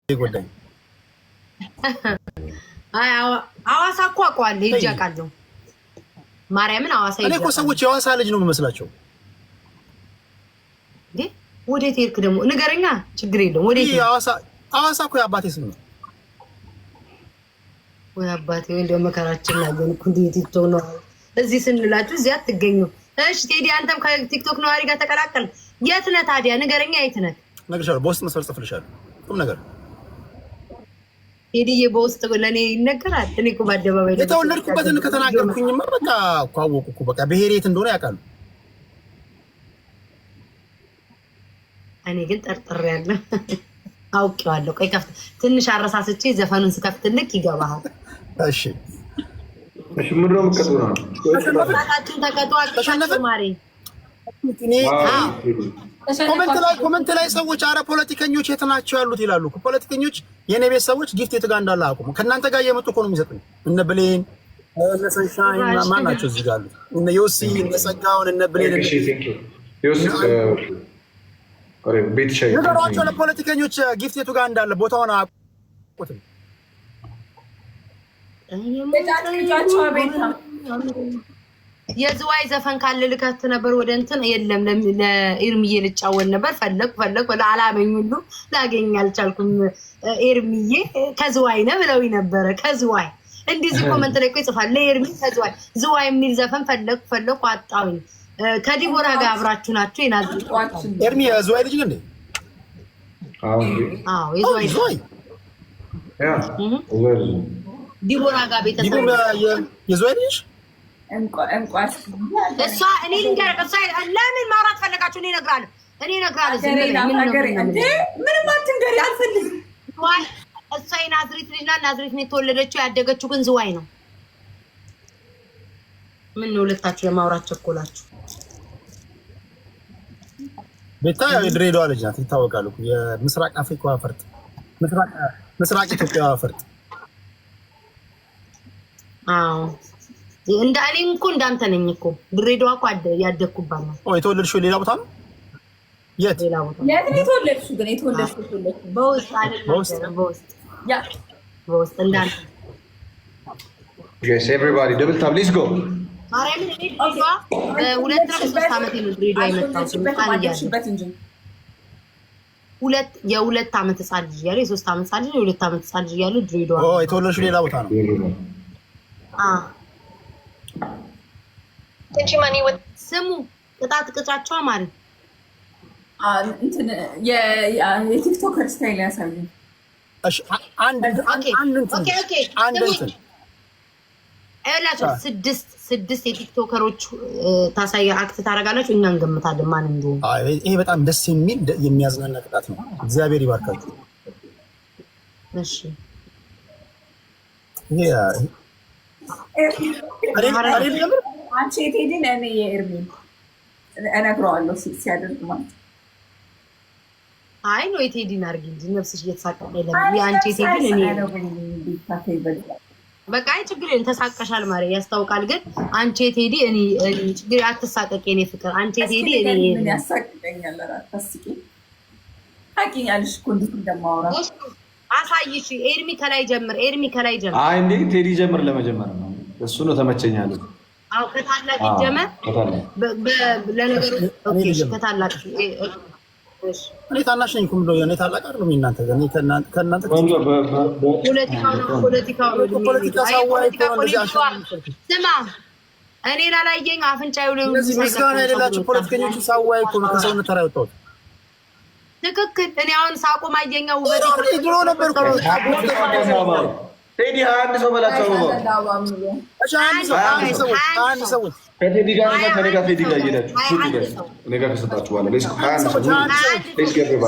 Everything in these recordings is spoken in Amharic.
ይጎዳኝ አይ አዋሳ እኮ አውቀዋለሁ ሂጅ አውቃለሁ። ማርያምን አዋሳ እኔ እኮ ሰዎች የአዋሳ ልጅ ነው የምመስላቸው። ወዴት ሄድክ ደግሞ ንገረኛ። ችግር የለውም። ወዴት አዋሳ እኮ የአባቴ ስም ነው። ወይ አባቴ ወይ እንደው መከራችን ያገን እኮ እንዴት ይተው ነው እዚህ ስንላችሁ እዚህ አትገኙ። እሺ ቴዲ አንተም ከቲክቶክ ነዋሪ ጋር ተቀላቀል። የት ነህ ታዲያ ንገረኛ። የት ነህ? ነግሬሻለሁ። በውስጥ መስመር ጽፍልሻለሁ። ቁም ነገር ቴዲዬ በውስጥ ለኔ ይነገራል። እኔ እኮ በአደባባይ የተወለድኩበትን ከተናገርኩኝማ በቃ እኮ አወቁ እኮ በቃ ብሄር የት እንደሆነ ያውቃሉ። እኔ ግን ጠርጥሬያለሁ አውቄዋለሁ። ቆይ ከፍት ትንሽ አረሳስቼ ዘፈኑን ስከፍትልክ ይገባሃል። እሺ እሺ ምንድነው የምትቀጥለው? ታታችን ተቀጡ አጥሻችሁ ማሪ ኮመንት ላይ ሰዎች አረ ፖለቲከኞች የት ናቸው ያሉት ይላሉ። ፖለቲከኞች የኔ ቤት ሰዎች ጊፍት የት ጋር እንዳለ አቁሙ። ከእናንተ ጋር እየመጡ እኮ ነው የሚሰጡኝ። እነ ብሌን እነ ሰንሻይን ማን ናቸው እዚህ ጋር አሉት? እነ ዮሲ እነ ጸጋውን እነ ብሌን ነገሯቸው ለፖለቲከኞች ጊፍት የቱ ጋር እንዳለ ቦታውን አቁሙትም። የዝዋይ ዘፈን ካለ ልከት ነበር ወደ እንትን የለም ለኤርሚዬ ልጫወት ነበር። ፈለኩ አላመኝ ሁሉ ላገኝ አልቻልኩም። ኤርሚዬ ከዝዋይ ነው ብለውኝ ነበረ። ከዝዋይ እንደዚህ ኮመንት ላይ እኮ ይጽፋል ለኤርሚ ከዝዋይ ዝዋይ የሚል ዘፈን ፈለኩ አጣሁኝ። ከዲቦራ ጋር አብራችሁ ናችሁ ይናዝ ኤርሚ የዝዋይ ልጅ እንዴ? አዎ የዝዋይ ዲቦራ ጋር ቤተሰብ የዝዋይ ልጅ እሷ እኔ ልንገርህ እሷ ለምን ማውራት ፈለጋችሁ? እኔ እነግራለሁ ምንም አትንገሪ አልፈልግም። እሷ የናዝሬት ልጅ ናት። ናዝሬት ነው የተወለደችው። ያደገችው ግን ዝዋይ ነው። ምን ነው ሁለታችሁ ለማውራት ቸኮላችሁ? ቤታ የድሬዳዋ ልጅ ናት ይታወቃሉ። የምስራቅ አፍሪካዋ ፈርጥ ምስራቅ ኢትዮጵያዋ ፈርጥ። አዎ እንደ እኔም እኮ እንዳንተ ነኝ እኮ ድሬዳዋ እኮ ያደግኩባት ነው። የተወለድሽው ሌላ ቦታ ነው? የት ሌላ ቦታ? የት ነው የተወለድሽው? ግን የተወለድሽው በውስጥ አይደለም። በውስጥ እንዳንተ Yes, everybody, double tap, let's go. ማርያምን እኔ ድሬዳዋ ሁለት ነው ሶስት ዓመት ነው ድሬዳዋ የመጣሁት። የሁለት ዓመት ህፃን ልጅ እያለሁ የሶስት ዓመት ህፃን ልጅ የሁለት ዓመት ህፃን ልጅ እያለሁ ድሬዳዋ። የተወለድሽው ሌላ ቦታ ነው? ስሙ ቅጣት ቅጫቸው ማሪ እንትን የቲክቶከር ስታይል ያሳየኝ። እሺ አንድ አይላችሁ ስድስት የቲክቶከሮች ታሳያ አክት ታደርጋላችሁ። እኛ እንገምታለን ማን እንደሆነ። ይሄ በጣም ደስ የሚል የሚያዝናና ቅጣት ነው። እግዚአብሔር ይባርካችሁ። እሺ አንቺ የቴዲን እኔ የኤርሚን እነግረዋለሁ ሲያደርግ ማለት አይ ነው የቴዲን አድርጊ እንጂ ነፍስሽ እየተሳቀቀ የለም። የአንቺ የቴዲን እኔ በቃ አይ ችግር የለም ተሳቀሻል ማለት ያስታውቃል። ግን አንቺ የቴዲ እኔ ችግር አትሳቀቂ የኔ ፍቅር። አንቺ የቴዲ እኔ ምን ያሳቀቀኛል? አታስቂ ታቂኛለሽ እኮ እንዴት እንደማወራ አሳይሽ። ኤርሚ ከላይ ጀምር። አይ እንዴ ቴዲ ጀምር። ለመጀመር ነው እሱ ነው ተመቸኛል። አው ከታላቅ ጀመር ለነገሩ ኦኬ ከታላቅ እኔ ታናሽ ነኝ እኮ ምንድነው? እኔ ታላቅ አይደለም። እናንተ ከእናንተ ስማ እኔን አላየኝ አፍንጫዬ ላይ እነዚህ ምስጋና የሌላቸው ፖለቲከኞቹ ሳዋይ እኮ ነው ከሰውነት ተራ የወጣሁት። ትክክል። እኔ አሁን ሳቆም አየኛው ውበት ድሮ ነበር እኮ ቴዲ አንድ ሰው በላቸው ነው። አንድ ሰው ከቴዲ ጋር ነው ከኔ ጋር ቴዲ ጋር እየሄዳችሁ እኔ ጋር ከሰጣችሁ በኋላ ሌስ ሌስ ገባ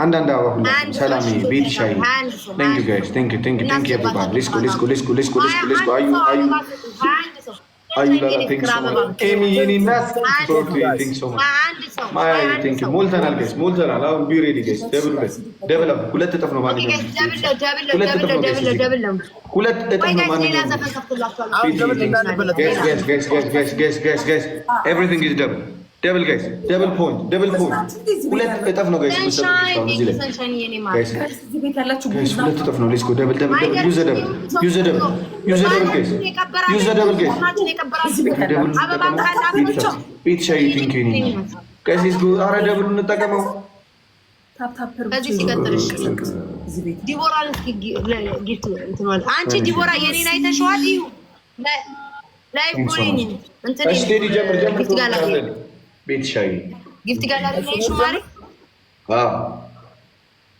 አንዳንድ አሁን ሰላም ቤት ሻይ ቴንክ ዩ ጋይስ ቴንክ ዩ ኤቨሪባዲ ሌስ ጎ አዩ ላላ ቴንክ ሶ ማች ኤሚ የኔና ሶፊ ቴንክ ሶ ማች ማይ ቴንክ ዩ ሞልተናል ጋይስ ሞልተናል። አሁን ቢ ሬዲ ጋይስ ደብል ሁለት እጥፍ ነው ማለት ነው። ሁለት እጥፍ ነው ማለት ነው። ጋይስ ኤቭሪቲንግ ኢዝ ደብል ደብል ጋይስ ደብል ፖይንት ደብል ፖይንት ሁለት እጥፍ ነው ጋይስ ሰንሻይን እዚህ ላይ ሰንሻይን የኔ ጋይስ ማለት እዚህ ቤት ያላችሁ ጋይስ ሁለት እጥፍ ነው ሌትስ ጎ ደብል ደብል ደብል ዩዝ ደብል ዩዝ ደብል ዩዝ ደብል ጋይስ ዩዝ ደብል ጋይስ ደብል ቤት ሻይ ቲንክ ዩ ጋይስ ሌትስ ጎ አረ ደብል እንጠቀመው ከዚህ ሲቀጥልሽ ዲቦራን እስኪ ጊፍት እንትን ማለት አንቺ ዲቦራ የኔን አይተሽዋል? ይሁ ላይቭ ቦይኒ እንትን እሺ ቴዲ ጀምር ቤት ሻይ ጊፍት ጋላሪ ላይ ሹማሪ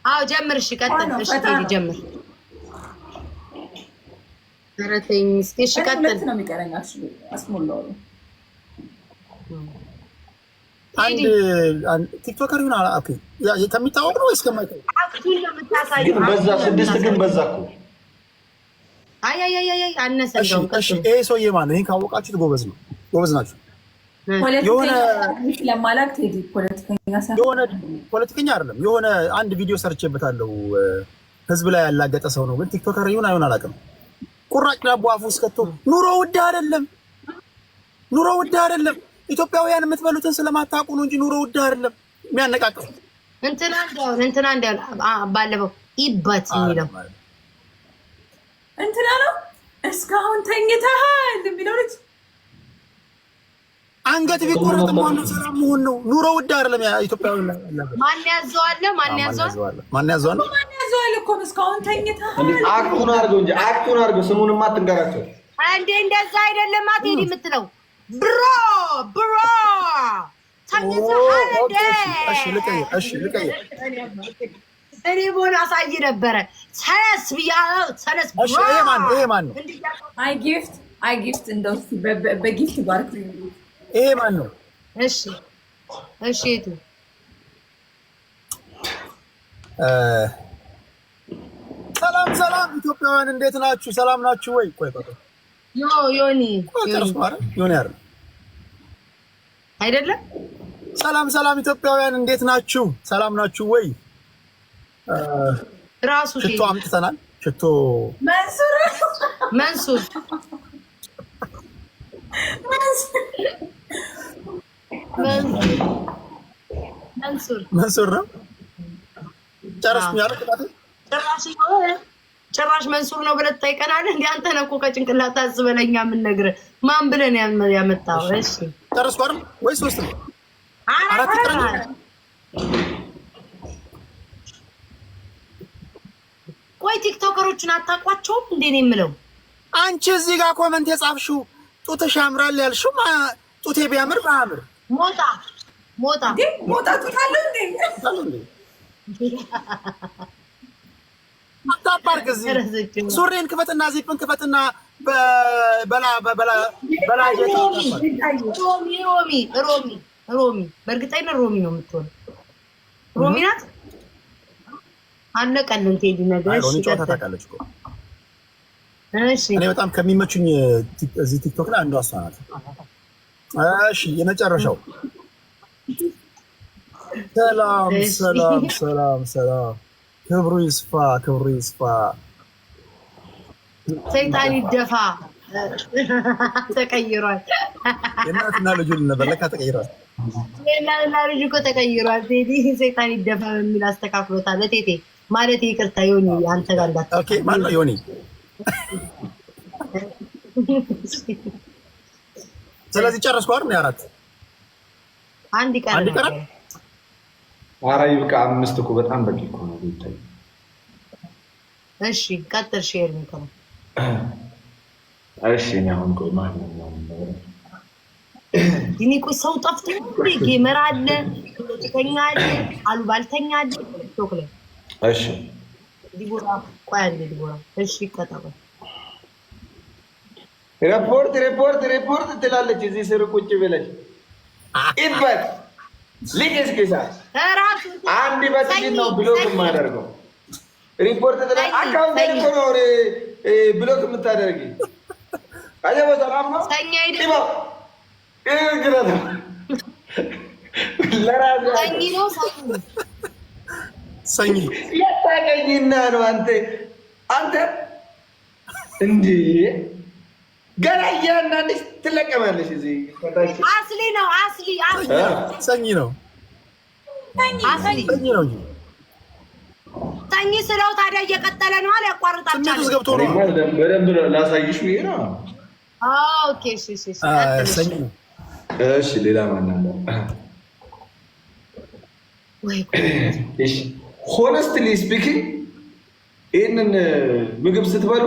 አዎ ጀምር። እሺ ቀጥል። እሺ ቴዲ ጀምር። ተረተኝ እስኪ እሺ ቀጥል። ነው የሚቀረኝ አስሞላው አንድ ቲክቶከር ይሁን አላውቅ ከሚታወቅ ነው ወይስ ከማይታወቅ? ግን በዛ ስድስት ግን በዛ እኮ አይ አነሰ እንደው እሺ ይሄ ሰውዬ ማነው? ይሄን ካወቃችሁት ጎበዝ ነው፣ ጎበዝ ናችሁ። የሆነ ለማላክ ቴዲ ፖለቲከኛ የሆነ ፖለቲከኛ አይደለም። የሆነ አንድ ቪዲዮ ሰርቼበታለሁ። ህዝብ ላይ ያላገጠ ሰው ነው፣ ግን ቲክቶከር ይሁን አይሁን አላውቅም። ቁራጭ ዳቦ አፉ ውስጥ ከቶ ኑሮ ውድ አይደለም፣ ኑሮ ውድ አይደለም። ኢትዮጵያውያን የምትበሉትን ስለማታውቁ ነው እንጂ ኑሮ ውድ አይደለም። የሚያነቃቅው እንትና እንዳው ባለፈው ይባት የሚለው እንትና ነው። እስካሁን ተኝተሃል የሚለው ልጅ አንገት ቢቆረጥ ማን ሰላም መሆን ነው። ኑሮ ውድ አይደለም። ኢትዮጵያውያን ማን ያዘዋል? ማን ያዘዋል እኮ እስካሁን ተኝተሃል። አክቱን አድርገው እንጂ አክቱን አድርገው ስሙንማ አትንገራቸው እንዴ። እንደዛ አይደለም አትሄድ የምትለው ብሮ ተኝተሃል እንዴ? እሺ ልቀይር እኔ ቦና አሳይ ነበረ ሰነስ ብያለሁ። ሰነስ ብሮ ይሄ ማን ነው? አይ ጊፍት እንደው በጊፍት ባርክ። ይሄ ማን ነው? እሺ እቱ ሰላም ኢትዮጵያውያን እንዴት ናችሁ? ሰላም ናችሁ ወይ? ቆይ ዮኒ አይደለም። ሰላም ኢትዮጵያውያን እንዴት ናችሁ? ሰላም ናችሁ ወይ? ራሱ ሽቶ አምጥተናል። ሽቶ መንሱር ነው። ጭራሽ መንሱር ነው ብለህ ትጠይቀናለህ? እንደ አንተ ነህ እኮ ከጭንቅላት አስበለኛ የምንነግርህ ማን ብለን ያመጣው? እሺ ጨረስኩ አይደል ወይ? ሶስት ነው አራት ይቀረኛል። ቆይ ቲክቶከሮችን አታውቋቸውም እንዴ ነው የምለው? አንቺ እዚህ ጋር ኮመንት የጻፍሽው ጡትሽ ያምራል ያልሽው ጡቴ ቢያምር ባያምር ሞጣ ጡት አለው እንዴ? አታባርግ። እዚህ ሱሪን ክፈትና ዚፕን ክፈትና ሮሚ በእርግጠኝነት ሮሚ ነው የምትሆነው። ሮሚ ናት። አለቀልን ቴዲ ነገር። እኔ በጣም ከሚመቹኝ እዚህ ቲክቶክ ላይ አንዷ እሷ ናት። እሺ የመጨረሻው ሰላም ክብሩ ይስፋ ሰይጣን ይደፋ ተቀይሯል። የእናትና ልጁ ነበር ለካ ተቀይሯል። የእናትና ልጁ እኮ ተቀይሯል። ቴዲ ሰይጣን ይደፋ በሚል አስተካክሎታል። ቴቴ ማለት ይቅርታ ዮኒ አንተ ጋር እንዳታ። ኦኬ ማን ነው ዮኒ? ስለዚህ ጨረስኩ አይደል? አራት አንድ ይቀራል። ኧረ ይብቃ። አምስት እኮ በጣም በቂ እኮ ነው። ይታይ እሺ ቀጥል። ሼር ነው። እሺ ነው አሁን ቆይ ማለት ነው። ይሄ እኮ ሰው ጠፍቶ ጌመር አለ፣ ፖለቲከኛ አለ፣ አሉባልተኛ አለ ቲክቶክ ላይ። እሺ ዲቦራ ቆይ አንዴ ዲቦራ። እሺ ቀጣው ሪፖርት ትላለች እዚህ ስር ቁጭ ብለሽ ይበት ልጅስ ከዛ አንድ በትጅ ነው ብሎክ የማደርገው። ሪፖርት ትላለች። አካውንት እኮ ነው ብሎክ የምታደርጊ። አጀበ ሰላም ነው ግረታ ለራሱ ሰኝ ያታቀኝና ነው አንተ እንዴ ገና እያንዳንድሽ ትለቀማለሽ። እዚህ አስሊ ነው ሰኝ ነው ሰኝ ስለው ታዲያ እየቀጠለ ነው አለ ያቋርጣቻል። በደንብ ላሳይሽ ብዬ ነው። ኦኬ እሺ ሌላ ማን አለ? ሆነስትሊ ስፒኪንግ ይህንን ምግብ ስትበሉ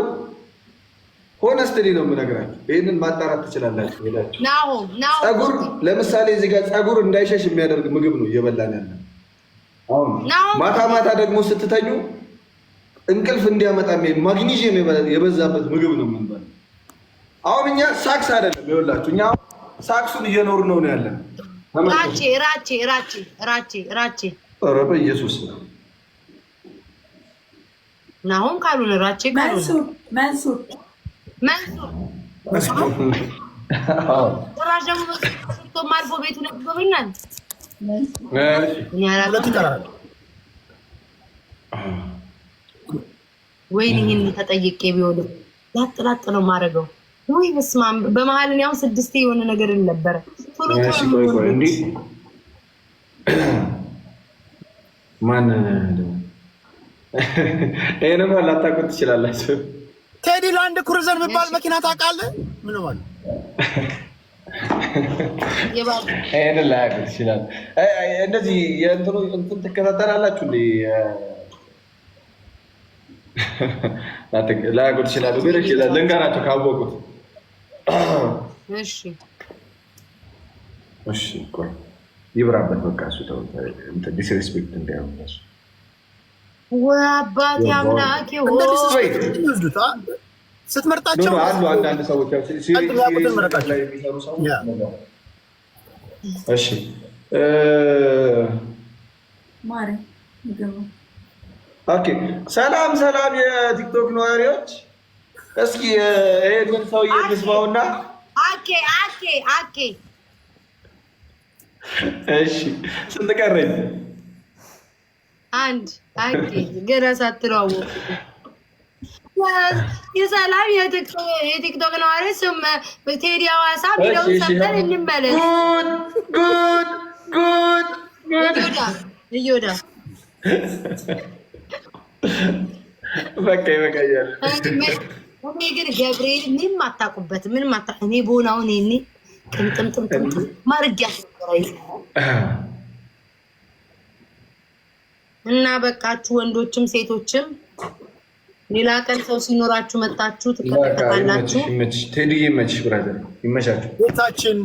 ሆነስትሊ ነው የምነግራችሁ። ይህንን ማጣራት ትችላላችሁ። ጸጉር ለምሳሌ እዚህ ጋር ጸጉር እንዳይሸሽ የሚያደርግ ምግብ ነው እየበላን ያለ። አሁን ማታ ማታ ደግሞ ስትተኙ እንቅልፍ እንዲያመጣ ማግኒዥየም የበዛበት ምግብ ነው የምንበላው። አሁን እኛ ሳክስ አይደለም ይኸውላችሁ፣ እኛ ሳክሱን እየኖር ነው ያለን። ራቼ ኧረ በኢየሱስ ናሁን ካሉን ራቼ ካሉን መንሱር ራሽ ደግሞ ማርፎ ቤቱ ነግሮኛል። ወይኔ ይህን ተጠይቄ ቢሆንም ላጥላጥ ነው ማድረገው። ወይ በስመ አብ በመሀል ያው 6 የሆነ ነገር ነበረ። ቶሎ እንዴ ማን ይሄንን ላታውቁት ትችላላችሁ። ቴዲ ላንድ ክሩዘር የሚባል መኪና ታውቃለህ? ምን ማለት ይሄንን ላያውቁት ይችላል። እንደዚህ የእንትኑ እንትን ትከታተላላችሁ እንዴ? ላያውቁት ይችላሉ። ግን እሺ ልንገራቸው ካወቁት። እሺ ቆይ ይብራበት በቃ እሱ ተው እንትን ዲስሪስፔክት እንዳያመጣ ወአባቴ አምላኬ ስትመርጣቸው አሉ አንዳንድ ሰዎች እሺ ኦኬ ሰላም የቲክቶክ ነዋሪዎች፣ እስኪ ይሄንን ሰውዬ እንስማውና አኬ እሺ ስንት ቀረኝ? አንድ ገና ሳትለዋወቁ የሰላም የቲክቶክ ነዋሪ ስም ቴዲ ሐዋሳ ሚለውን ሰምተን እንመለስ። ጉድ እዮዳ በቃ ይበቃኛል። እኔ ግን ገብርኤል ምንም አታውቁበት። እኔ ቦናውን እኔ ጥምጥም ማርጊያ እና በቃችሁ ወንዶችም ሴቶችም ሌላ ቀን ሰው ሲኖራችሁ መጣችሁ ትከታተላላችሁ። ቴዲ ይመችሽ ብራዘር፣ ይመቻችሁ። ቤታችን